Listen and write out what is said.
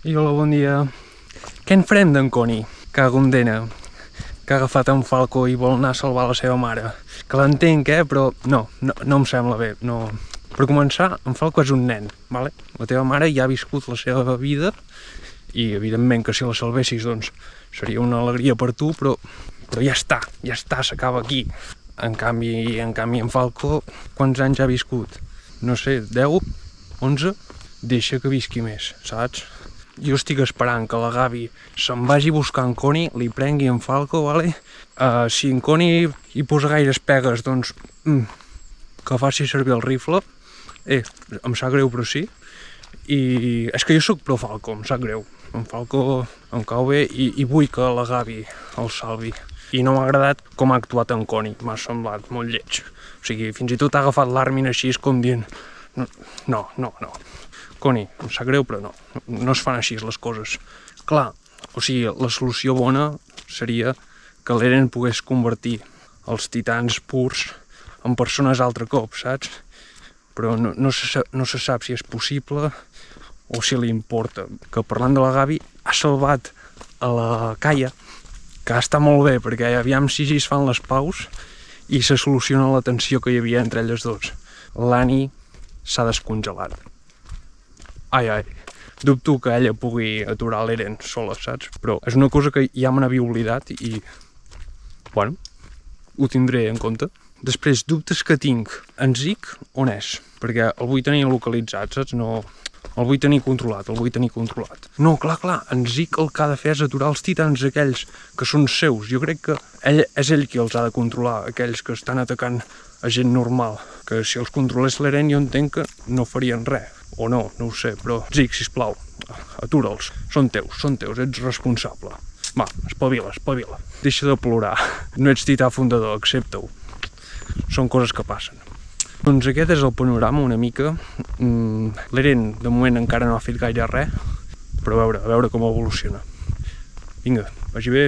I hola, bon dia. Què en farem d'en Connie, que condena, que ha agafat en Falco i vol anar a salvar la seva mare? Que l'entenc, però no em sembla bé. No. Per començar, en Falco és un nen, vale? La teva mare ja ha viscut la seva vida i evidentment que si la salvessis doncs seria una alegria per tu, però ja està, s'acaba aquí. En canvi en Falco, quants anys ha viscut? No sé, 10? 11? Deixa que visqui més, saps? Jo estic esperant que la Gavi se'n vagi a buscar en Connie, li prengui en Falco, vale? Si en Connie hi posa gaires pegues, doncs que faci servir el rifle. Em sap greu, però sí. I és que jo sóc pro Falco, em sap greu. En Falco em cau bé i vull que la Gavi el salvi. I no m'ha agradat com ha actuat en Connie, m'ha semblat molt lleig. O sigui, fins i tot ha agafat l'Armin així com dient no. Connie, em sap greu, però no es fan així les coses. Clar, o sigui, la solució bona seria que l'Eren pogués convertir els titans purs en persones altre cop, saps? Però no se sap si és possible o si li importa. Que parlant de la Gavi, ha salvat a la Kaia, que està molt bé, perquè aviam si es fan les paus i se soluciona la tensió que hi havia entre elles dos. L'Annie s'ha descongelat. Ai, dubto que ella pugui aturar l'Eren sola, saps? Però és una cosa que ja me n'havia oblidat i, bueno, ho tindré en compte. Després, dubtes que tinc. En Zeke, on és? Perquè el vull tenir localitzat, saps? No, el vull tenir controlat. No, clar, en Zeke el que ha de fer és aturar els titans aquells que són seus. Jo crec que és ell qui els ha de controlar, aquells que estan atacant a gent normal. Que si els controlés l'Eren jo entenc que no farien res. O no ho sé, però Zeke, sisplau, atura'ls. Són teus, ets responsable. Va, espavila. Deixa de plorar. No ets tità fundador, accepta-ho. Són coses que passen. Doncs aquest és el panorama una mica. L'Eren de moment encara no ha fet gaire res, però a veure com evoluciona. Vinga, vagi bé.